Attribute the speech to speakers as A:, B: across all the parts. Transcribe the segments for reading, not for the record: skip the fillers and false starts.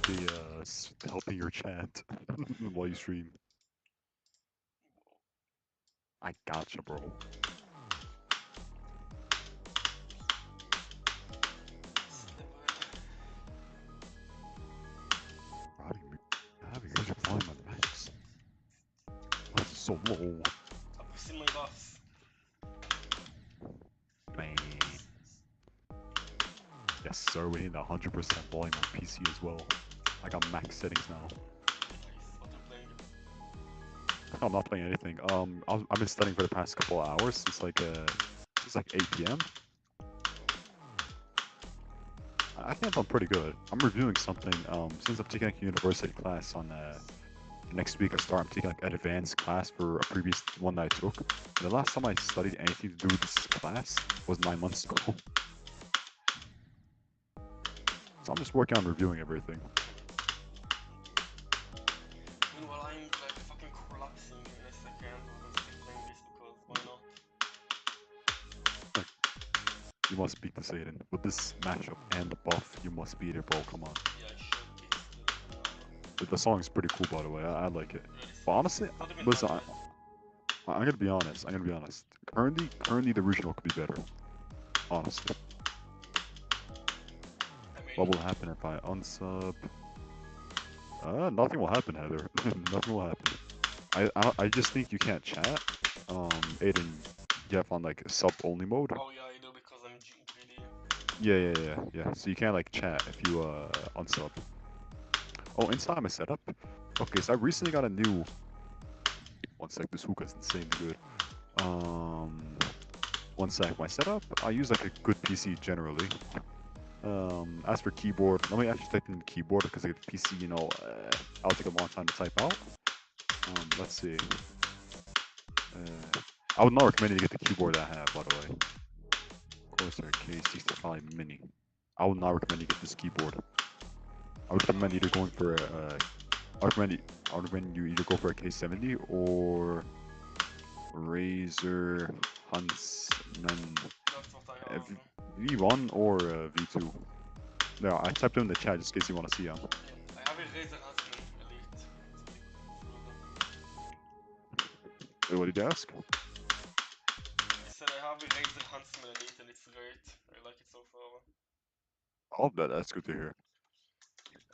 A: won't be helping your chat while you stream. I gotcha, bro. Having having your deployment max. That's so low,
B: I've seen my boss.
A: man. Yes, sir. We need 100% volume on PC as well. I got max settings now.
B: Nice. What are you playing?
A: I'm not playing anything. I've been studying for the past couple of hours since like 8 p.m. I think I've done pretty good. I'm reviewing something. Since I'm taking like a university class on next week, I'm taking like an advanced class for a previous one that I took. And the last time I studied anything to do with this class was 9 months ago. So I'm just working on reviewing everything.
B: Meanwhile, I'm like fucking collapsing in a second, but I'm still playing this because why not?
A: You must beat the Satan. With this matchup and the buff, you must beat it, bro. Come on.
B: Yeah, I should beat the Nana.
A: The song is pretty cool, by the way. I like it.
B: Yeah,
A: But honestly,
B: it's not even
A: listen,
B: done yet.
A: I'm gonna be honest. I'm gonna be honest. Currently, the original could be better. Honestly,
B: I mean,
A: what will happen if I unsub? Nothing will happen, Heather. Nothing will happen. I just think you can't chat. Aiden, you have on like sub only mode.
B: oh yeah, I do because I'm greedy.
A: Yeah. So you can't like chat if you unsub. Oh, inside my setup. Okay, so I recently got a new. One sec. This hookah is insanely good. Um, one sec. My setup. I use like a good PC generally. As for keyboard, let me actually type in keyboard because the PC, I'll take a long time to type out. Let's see. I would not recommend you to get the keyboard that I have, by the way. Corsair K65 Mini. I would not recommend you get this keyboard. I would
B: I
A: recommend
B: mean,
A: either
B: what's
A: going
B: the
A: for a. I would recommend you either go for a K70 or Razer Huntsman
B: that's what I have.
A: V1 or V2. No, I typed them in the chat just in case you want to see them.
B: Yeah, I have a Razer Huntsman Elite. It's pretty good.
A: Wait, what did you ask?
B: I said I have a Razer Huntsman Elite and it's great. I like it so far.
A: Oh, that's good to hear.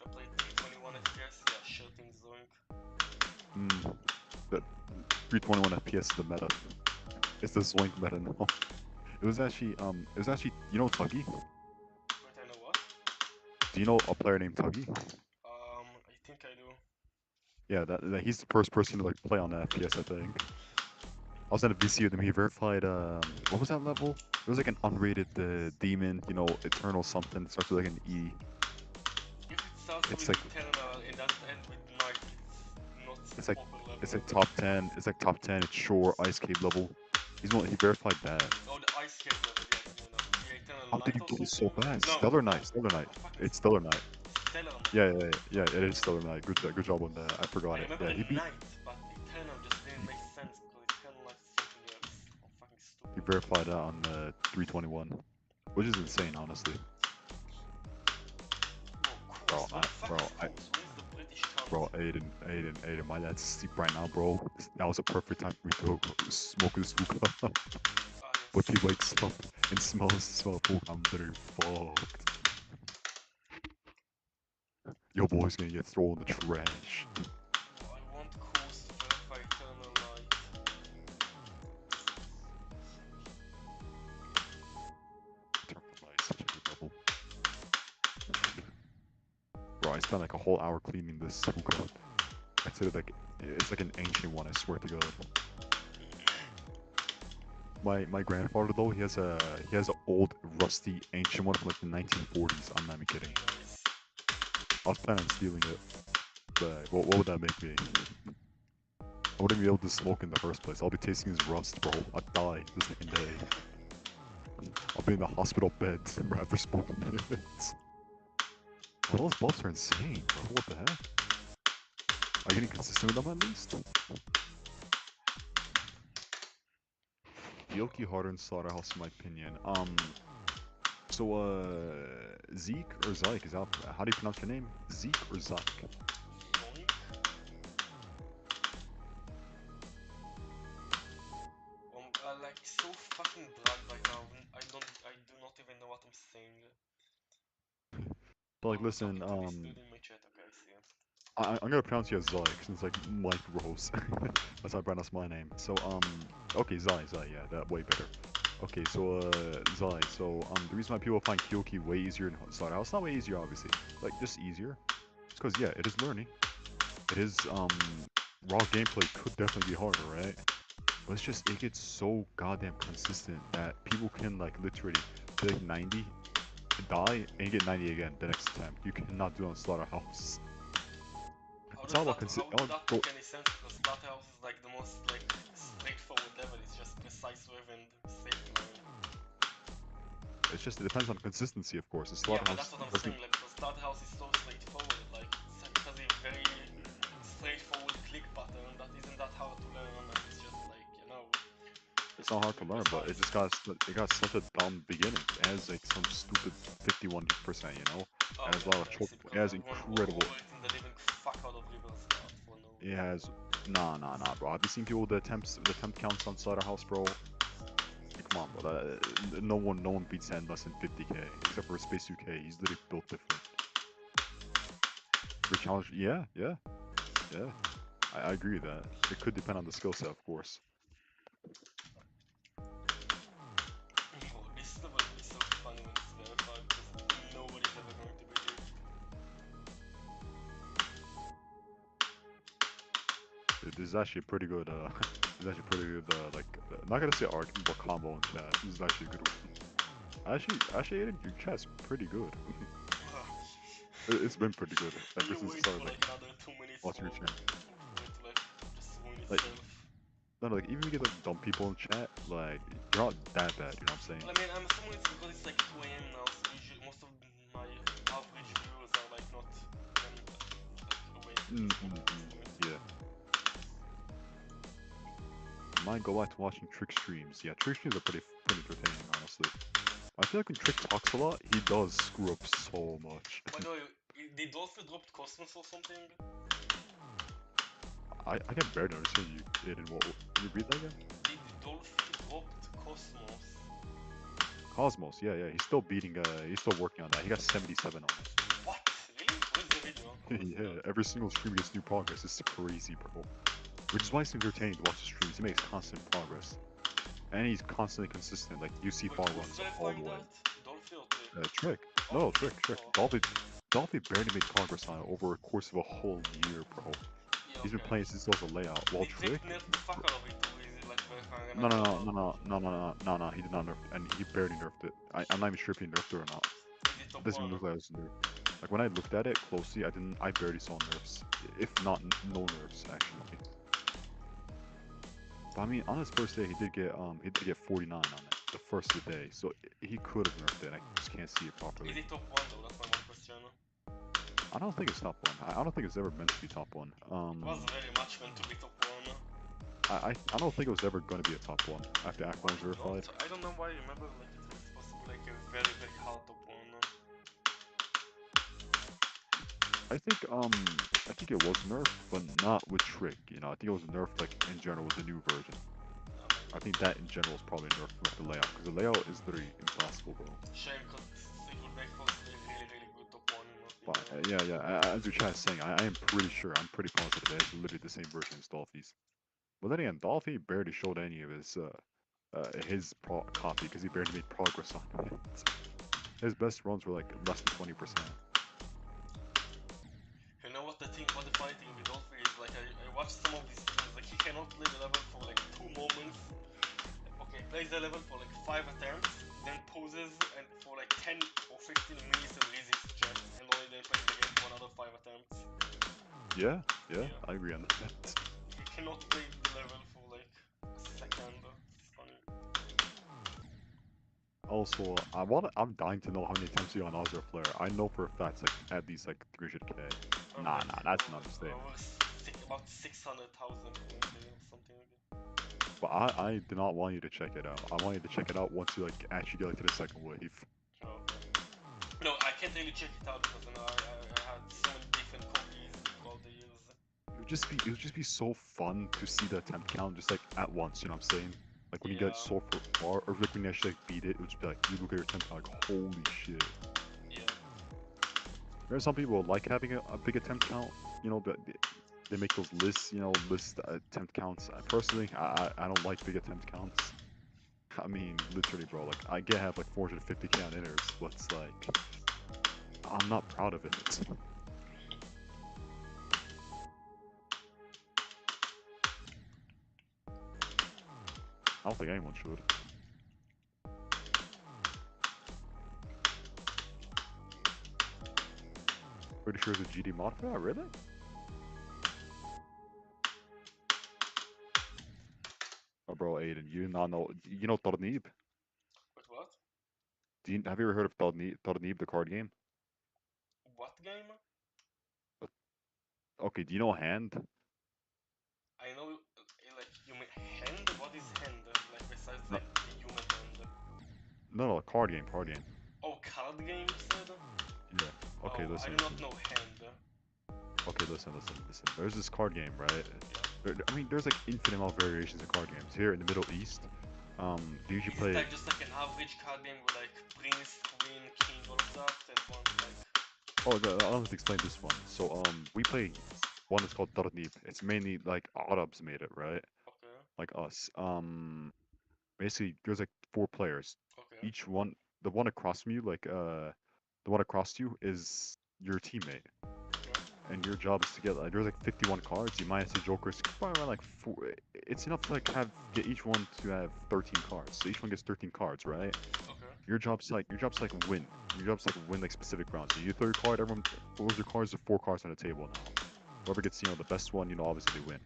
B: I played 321 FPS. Yeah, sure things doing.
A: Mm, that 321 FPS is the meta. It's the Zoink meta now. You know Tuggy?
B: Wait, I know what?
A: Do you know a player named Tuggy?
B: I think I do.
A: Yeah, that he's the first person to like play on the FPS, I think. I was at a VC with him. He verified what was that level? It was like an unrated demon, eternal something. It starts with like an E.
B: If it starts
A: It's
B: with
A: like
B: Eternal and doesn't end with Night, it's not
A: it's like
B: proper
A: it's
B: level.
A: like top 10. It's like top 10. It's shore ice cave level. He verified that.
B: Oh, the Ice Cave level, yeah, you know. The Eternal
A: How did
B: Night
A: you
B: or
A: get it
B: something?
A: so fast?
B: No,
A: Stellar
B: no,
A: Knight, Stellar Knight.
B: I'm fucking
A: It's
B: stupid.
A: Stellar Knight.
B: Stellar Night.
A: Yeah. It is Stellar Knight. Good job on that. I
B: I
A: forgot it.
B: remember
A: Yeah,
B: the Night, but Eternal just didn't make sense because Eternal Night is something else. I'm fucking
A: he
B: stupid.
A: verified that on 321, which is insane, honestly.
B: Bro,
A: Bro,
B: Coos. What the fuck is
A: I,
B: Coos? What is the British cunt?
A: bro, Aiden, my dad's asleep right now, bro. That was a perfect time for me to go smoke this hookah.
B: Ah,
A: But he
B: yes.
A: wakes up and smell of hookah. I'm literally fucked. Yo, boy's gonna get thrown in the trash.
B: Bro, I want Coos to verify Eternal Night.
A: Eternal Night, such a good level. Bro, I spent like a whole hour cleaning this hookah. I said it's like an ancient one. I swear to God. My grandfather though, he has an old rusty ancient one from like the 1940s. I'm not even kidding.
B: Nice.
A: I was planning on stealing it, but what would that make me? I wouldn't be able to smoke in the first place. I'll be tasting his rust, bro. I'd die the second day. I'll be in the hospital bed after smoking it. Well, those buffs are insane, bro. What the heck? Are you getting consistent with them at least? Yoki harder in Slaughterhouse, in my opinion. So, Zeke or Zyke? Is that how do you pronounce your name? Zeke or Zyke?
B: Yoink. Like so fucking dragged right now. I do not even know what I'm saying.
A: But
B: Oh,
A: like,
B: you're talking
A: listen,
B: to this dude in my chat. Okay, I see.
A: I'm gonna pronounce you as Zyke since like Mike Rose. That's how I pronounce my name. So okay, Zai, yeah, that way better. Okay, so Zai, so the reason why people find Kyoki way easier than Slaughterhouse, not way easier obviously, like just easier. It's because yeah, it is learning. It is raw gameplay could definitely be harder, right? But it's just it gets so goddamn consistent that people can like literally get like 90, die, and get 90 again the next attempt. You cannot do it on Slaughterhouse. It's all about
B: How would
A: all
B: that
A: go.
B: make any sense? Because Slaughterhouse is like the most like straightforward level. It's just precise wave and safe flying.
A: It's just it depends on consistency, of course. The
B: Yeah, but that's
A: Slaughterhouse
B: what I'm saying.
A: doesn't.
B: Like because Slaughterhouse is so straightforward. Like it has a very straightforward click pattern that isn't that hard to learn, and it's just like
A: It's not hard
B: be
A: to learn, but
B: precise.
A: it got such a dumb beginning. It has like some stupid 51%, you know. It
B: Oh
A: has a
B: yeah,
A: lot of
B: okay, I
A: choke.
B: see.
A: It
B: Because
A: has
B: everyone
A: incredible.
B: overwritten the living fuck out of River Start for no
A: It
B: reason.
A: has nah, bro. Have you seen people with the attempt counts on Slaughterhouse, bro? Come on, bro. No one beats that in less than 50k, except for Space UK. He's literally built different. For challenge, yeah. I agree with that. It could depend on the skill set, of course.
B: Bro, this level will be so funny when it's verified because nobody's ever going to beat it.
A: This is actually a pretty good. This is actually pretty good. I'm not gonna say argument, but combo in chat. This is actually a good one. Actually, Aiden, your chat's pretty good. It's been pretty good
B: Can
A: ever
B: you
A: since I
B: wait
A: started
B: for
A: like
B: like another 2 minutes
A: watching
B: for
A: your channel.
B: it to like just ruin
A: Like,
B: itself?
A: no, no, like even if you get like dumb people in chat, like you're not that bad. You know what I'm saying?
B: Well, I mean, I'm assuming it's because it's like 2 a.m. now, so usually most of my average viewers are like not like awake at this point.
A: Yeah. Might go back to watching Trick streams. Yeah, Trick streams are pretty entertaining, honestly. I feel like when Trick talks a lot, he does screw up so much.
B: By the way, did Dolphin dropped Cosmos or something?
A: I can barely understand you, Aiden. Can you read that again?
B: Did Dolphin dropped Cosmos?
A: Cosmos, yeah. He's still working on that. He got 77 on it.
B: What? Really? Where's the video? I wanna see
A: Yeah,
B: that.
A: every single stream gets new progress. It's crazy, bro. Which is why it's entertaining to watch the streams. He makes constant progress. And he's constantly consistent. Like, you see
B: Wait,
A: far
B: who's
A: runs all the
B: verifying
A: way.
B: that? Dolphin or Trick?
A: Trick.
B: Oh,
A: No,
B: Trick.
A: Trick.
B: Oh, okay.
A: Dolphy barely made progress on it over a course of a whole year, bro.
B: Yeah,
A: He's been
B: okay.
A: playing since he was a layout. While
B: Did Trick
A: Trick,
B: nerf the fuck out of it, or is it like verifying and I
A: no, no,
B: don't
A: no,
B: know?
A: no, no, no, no, no, no, no. He did not nerf it, and he barely nerfed it. I'm not even sure if he nerfed it or not.
B: Is it
A: It
B: top
A: doesn't
B: one?
A: even look like it was nerfed. Like when I looked at it closely, I barely saw nerfs, if not no nerfs actually. But I mean, on his first day, he did get 49 on it the first of the day, so he could have nerfed it. I just can't see it
B: Is
A: properly.
B: it top one though? That's my one question.
A: I don't think it's top one. I don't think it's ever meant to be top one.
B: It was very much meant to be top one.
A: I don't think it was ever going to be a top one after Act
B: Why
A: One was
B: not?
A: verified.
B: I don't know why I remember like it was supposed to be like a very very hard top one.
A: I think it was nerfed, but not with Trick. You know, I think it was nerfed like in general with the new version. I
B: Maybe.
A: think that in general is probably nerfed from like the layout because the layout is literally impossible, bro.
B: Shame because it would make for a really really good top one in my
A: But
B: opinion.
A: yeah. As your chat is saying, I am pretty sure, I'm pretty positive it is literally the same version as Dolphy's. But then again, Dolphy barely showed any of his copy because he barely made progress on it. His best runs were like less than 20%.
B: You know what what the funny thing with Dolphin is like I watched some of his streams like he cannot play the level for like 2 moments. Okay, plays the level for like 5 attempts, then pauses and for like 10 or 15 minutes and resists jet, and only then plays the game for another 5 attempts.
A: Yeah,
B: Yeah,
A: I agree on that.
B: he cannot play the level for like a second. It's funny.
A: Also, I'm dying to know how many attempts you on Azure Flare. I know for a fact it's like at least like 300k.
B: Like
A: That's an understatement.
B: about 600,000 currently or something.
A: But I do not want you to check it out. I want you to check it out once you like actually get like to the second wave.
B: Okay. can't really check it out because I had so many different copies throughout the years.
A: it would just be so fun to see the attempt count just like at once. You know what I'm saying? Like when you get
B: Yeah,
A: so far, or like when you actually like, beat it, it would just be like you look at your attempt count like holy shit.
B: yeah.
A: There's some people who like having a big attempt count. But they make those lists. List attempt counts. Personally, I don't like big attempt counts. I mean, literally, bro. Like I get have like 450K on inners, but it's like I'm not proud of it. I don't think anyone should. Pretty sure it's a GD mod for that. Really? Oh, bro, Aiden, you not know. You know Tornib?
B: But what?
A: Have you ever heard of Tornib, the card game?
B: What game?
A: Uh, Okay, do you know Hand?
B: I know, like, you mean hand? What is hand? Like, besides
A: No,
B: the human hand?
A: no, card game, card game.
B: Oh, card game, you said?
A: Yeah. Okay,
B: Oh, I
A: listen,
B: do not
A: listen.
B: know hand.
A: Okay, listen. There's this card game, right?
B: Yeah.
A: I mean, there's like infinite amount of variations of card games here in the Middle East. They usually
B: Is it
A: play.
B: like just like an average card game with like prince, queen, king, all of that, and one like
A: Oh, I'll have to explain this one. So, we play one that's called Tarnib. It's mainly like Arabs made it, right?
B: okay,
A: Like us. Basically, there's like four players.
B: okay,
A: Each one, the one across from you, the one across you is your teammate,
B: okay,
A: and your job is to get there's like 51 cards. You minus the jokers, probably around like four. It's enough to like get each one to have 13 cards. So each one gets 13 cards, right?
B: okay,
A: Your job's to like win. Your job's to like win like specific rounds. So you throw your card, everyone throws their cards. There are four cards on the table now. Whoever gets the best one, obviously they win.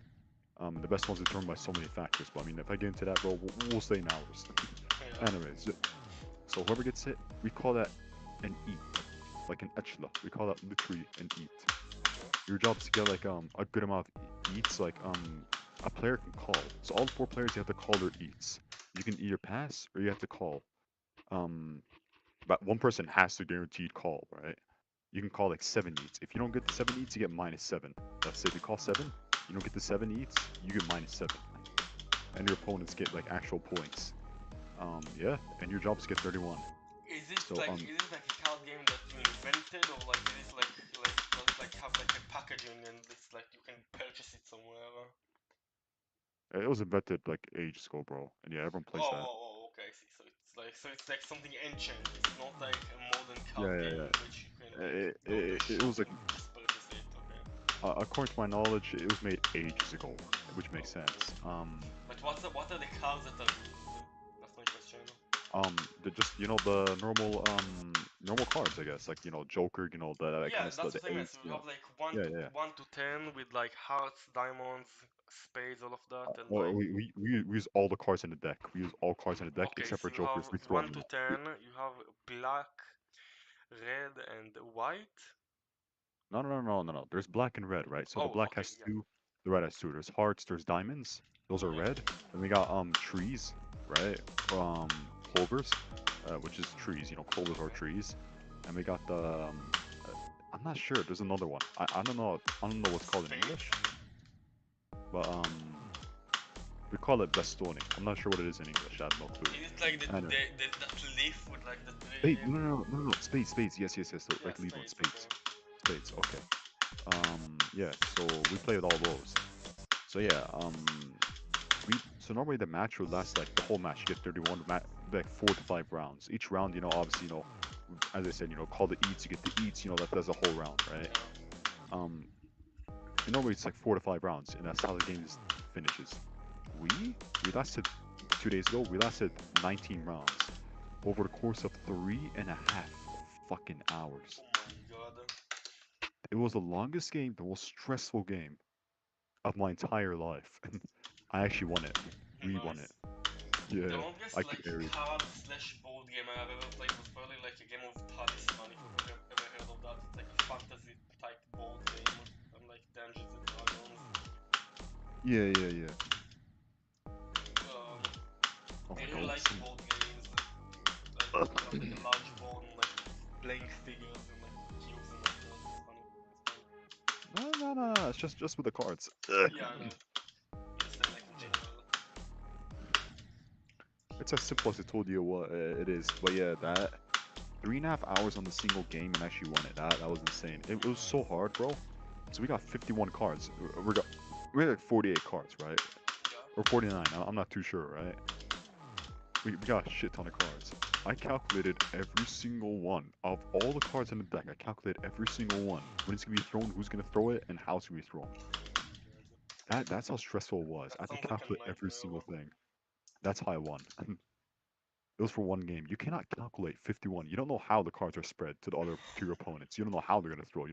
A: The best one's determined by so many factors. But I mean, if I get into that, bro, we'll stay in hours.
B: yeah,
A: Anyways, so whoever gets it, we call that an eat, like an echla. We call that literally an eat.
B: okay,
A: Your job is to get like a good amount of eats, like a player can call. So all four players you have to call their eats. You can either pass or you have to call. Um, but one person has to guaranteed call, right? You can call like 7 eats. If you don't get the 7 eats, you get -7. That's it. If you call seven, you don't get the 7 eats, you get -7, and your opponents get like actual points. Yeah, and your job is to get 31. So
B: is it like a card game that you invented, or like is it like does it like have like a packaging and it's like you can purchase it somewhere?
A: it was invented like ages ago, bro. And yeah, everyone plays that.
B: Okay, I see. So it's like something ancient. It's not like a modern card
A: Yeah, yeah,
B: game
A: yeah.
B: in which you can like
A: It,
B: go to a
A: it, it
B: shop
A: was like,
B: and just purchase it. Okay.
A: according to my knowledge, it was made ages ago, which makes
B: Oh, cool.
A: sense.
B: But what are the cards that are used? That's my question.
A: Just normal cards, I guess, like Joker, that kind
B: Yeah,
A: of stuff,
B: that's
A: the
B: what I meant.
A: eights,
B: So you have like
A: yeah, yeah.
B: 1 to 10 with like hearts, diamonds, spades, all of that, and
A: Well,
B: like
A: we use all the cards in the deck. We use all cards in the deck
B: okay,
A: except
B: so
A: for
B: you have
A: Jokers. We throw
B: 1
A: them
B: to
A: in.
B: 10. You have black, red, and white.
A: No. There's black and red, right? So the
B: Oh,
A: black
B: okay,
A: has
B: yeah,
A: two, the red has two. There's hearts, there's diamonds. Those are
B: yeah.
A: red. Then we got trees, right? Clovers, which is trees. Clovers are
B: Okay.
A: trees. And we got the uh, I'm not sure. There's another one. I don't know. I don't know what's called in
B: Spades.
A: English, but we call it bastoni. I'm not sure what it is in English. I have no clue.
B: Is it like
A: Anyway,
B: that leaf with like the
A: spade.
B: three?
A: No. Spades. Yes. The,
B: Yeah,
A: like lead one.
B: spades. Okay.
A: Spades. Okay. Yeah. So we play with all those. So yeah. So normally the match would last like the whole match. You get 31, like 4 to 5 rounds. Each round, obviously, as I said, call the eats. You get the eats. That's a whole round, right?
B: Yeah.
A: Um, and normally it's like 4 to 5 rounds, and that's how the game finishes. We lasted 2 days ago. We lasted 19 rounds over the course of 3.5 fucking hours.
B: Oh my god.
A: It was the longest game, the most stressful game of my entire life, and I actually won it. We won it.
B: Nice. The
A: Yeah,
B: longest
A: I
B: like
A: carried.
B: card slash board game I have ever played was probably like a game of Talisman. If you've ever heard of that, it's like a fantasy type board game from like Dungeons and Dragons.
A: Yeah.
B: Um,
A: Oh
B: I
A: my
B: really
A: god,
B: like
A: some.
B: board games. Like you have like a large board and like playing figures and like cubes and whatnot. It's funny.
A: No. It's just with the cards.
B: Yeah, I know. Just saying like in general.
A: It's as simple as I told you what it is. But yeah, that 3.5 hours on the single game and actually won it. That was insane. It was so hard, bro. So we got 51 cards. We had like 48 cards, right?
B: Yeah.
A: Or 49. I'm not too sure, right? We got a shit ton of cards. I calculated every single one of all the cards in the deck. I calculated every single one. When it's gonna be thrown, who's gonna throw it, and how it's gonna be thrown. That's how stressful it was.
B: That
A: I had to
B: sounds like a
A: calculate every single
B: nightmare.
A: thing. That's how I won. It was for one game. You cannot calculate 51. You don't know how the cards are spread to your opponents. You don't know how they're gonna throw. You